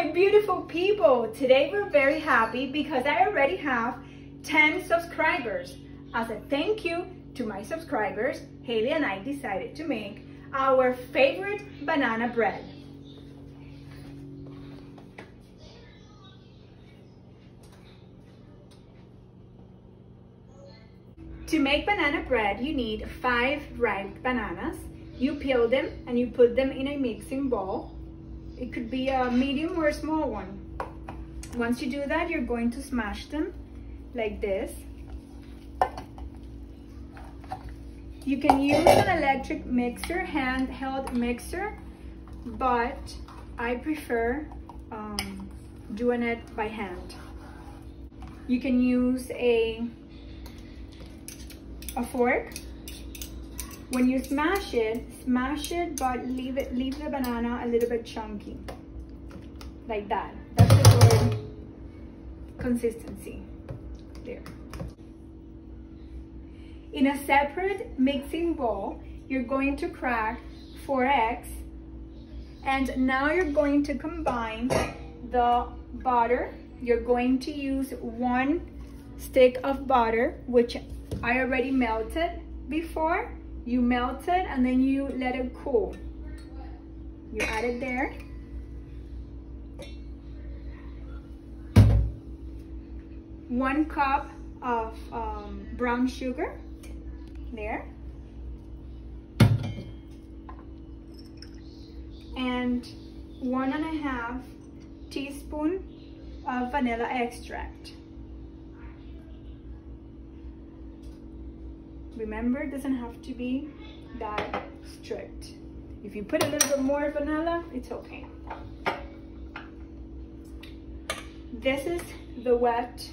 my beautiful people, today we're very happy because I already have 10 subscribers. As a thank you to my subscribers, Haley and I decided to make our favorite banana bread. To make banana bread, you need 5 ripe bananas. You peel them and you put them in a mixing bowl. It could be a medium or a small one. Once you do that, you're going to smash them like this. You can use an electric mixer, handheld mixer, but I prefer doing it by hand. You can use a fork. When you smash it, but leave the banana a little bit chunky, like that. That's the good consistency there. In a separate mixing bowl, you're going to crack 4 eggs, and now you're going to combine the butter. You're going to use 1 stick of butter, which I already melted before. You melt it and then you let it cool. You add it there. One cup of brown sugar there. And 1.5 teaspoon of vanilla extract. Remember, it doesn't have to be that strict. If you put a little bit more vanilla, it's okay. This is the wet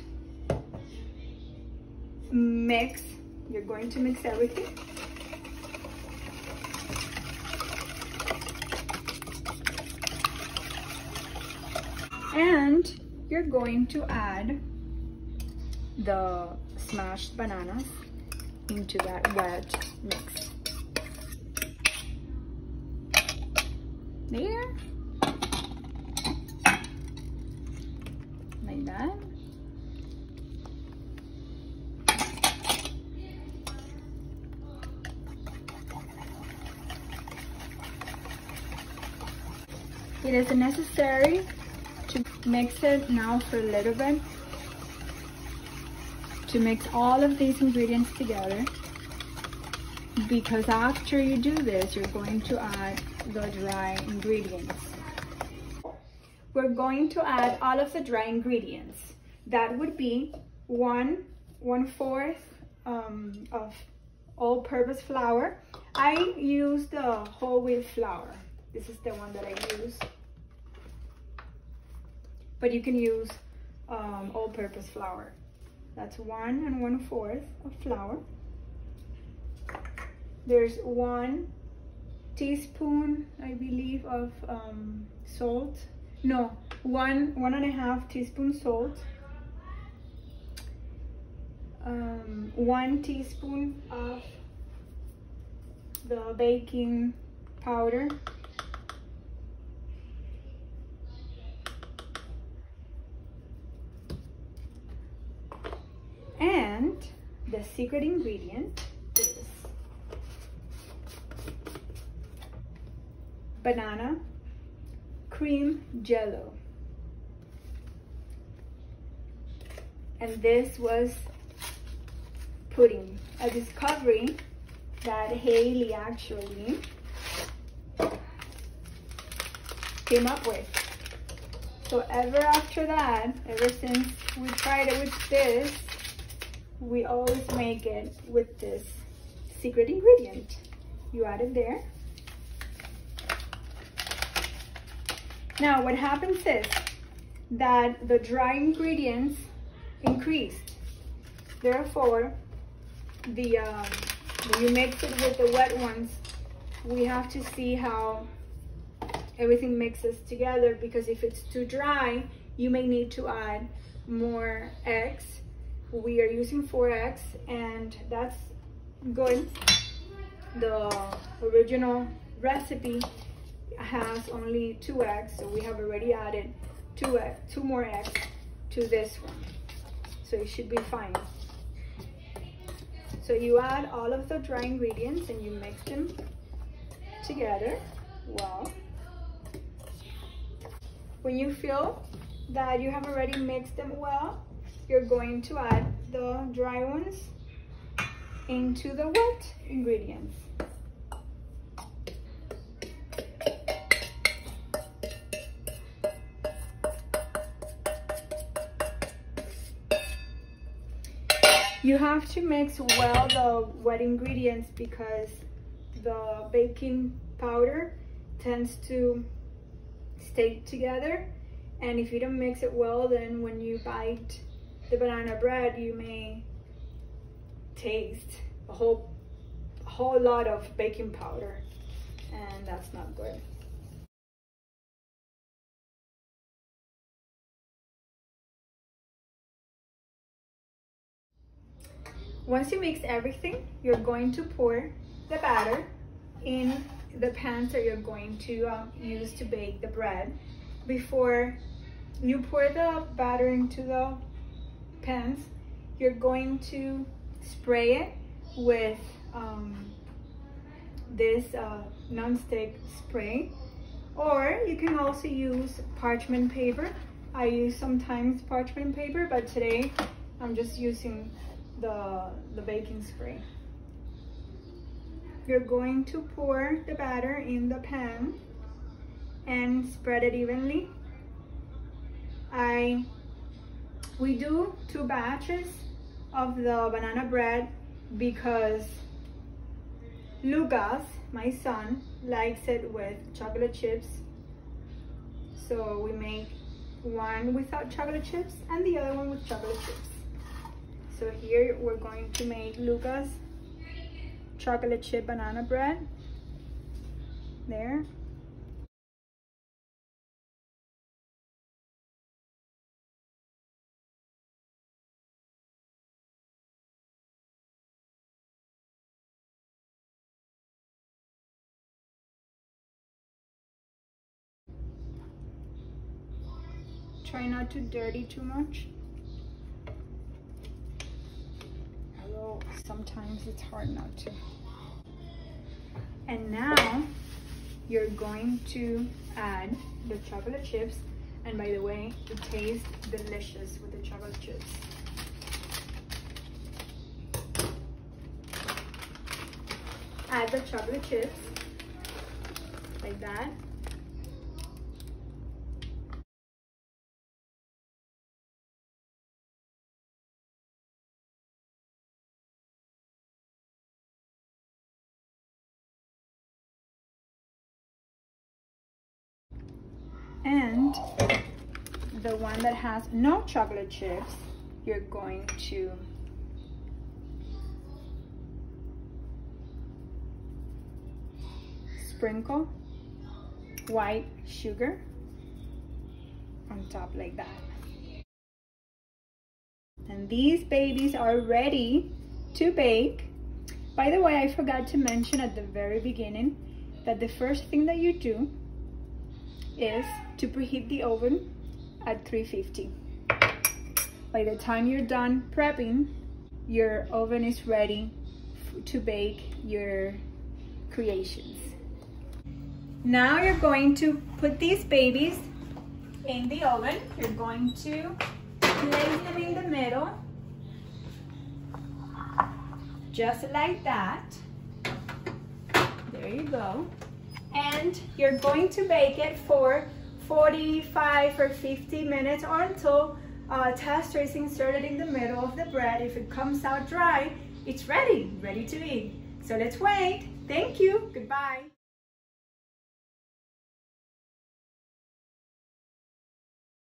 mix. You're going to mix everything. And you're going to add the smashed bananas into that wet mix. There. Like that. It is necessary to mix it now for a little bit, to mix all of these ingredients together, because after you do this, you're going to add the dry ingredients. We're going to add all of the dry ingredients. That would be 1/4 of all-purpose flour. I use the whole wheat flour. This is the one that I use. But you can use all-purpose flour. That's 1 1/4 of flour. There's 1 teaspoon, I believe, of salt. No, 1.5 teaspoon salt. 1 teaspoon of the baking powder. And the secret ingredient is banana cream jello. And this was pudding, a discovery that Haley actually came up with. So ever after that, ever since we tried it with this, we always make it with this secret ingredient. You add it there. Now what happens is that the dry ingredients increased. Therefore, when you mix it with the wet ones, we have to see how everything mixes together, because if it's too dry, you may need to add more eggs. We are using 4 eggs, and that's good. The original recipe has only 2 eggs, so we have already added two more eggs to this one. So it should be fine. So you add all of the dry ingredients and you mix them together well. When you feel that you have already mixed them well, you're going to add the dry ones into the wet ingredients. You have to mix well the wet ingredients because the baking powder tends to stay together, and if you don't mix it well, then when you bite the banana bread, you may taste a whole lot of baking powder, and that's not good. Once you mix everything, you're going to pour the batter in the pans that you're going to use to bake the bread. Before you pour the batter into the pans, you're going to spray it with this non-stick spray, or you can also use parchment paper. I use sometimes parchment paper, but today I'm just using the baking spray. You're going to pour the batter in the pan and spread it evenly. We do 2 batches of the banana bread because Lucas, my son, likes it with chocolate chips. So we make one without chocolate chips and the other one with chocolate chips. So here we're going to make Lucas chocolate chip banana bread. There. Try not to dirty too much. Although sometimes it's hard not to. And now you're going to add the chocolate chips. And by the way, it tastes delicious with the chocolate chips. Add the chocolate chips like that. And the one that has no chocolate chips, you're going to sprinkle white sugar on top like that. And these babies are ready to bake. By the way, I forgot to mention at the very beginning that the first thing that you do is to preheat the oven at 350. By the time you're done prepping, your oven is ready to bake your creations. Now you're going to put these babies in the oven. You're going to place them in the middle, just like that. There you go. And you're going to bake it for 45 or 50 minutes or until a tester is inserted in the middle of the bread. If it comes out dry, it's ready to eat. So let's wait. Thank you. Goodbye.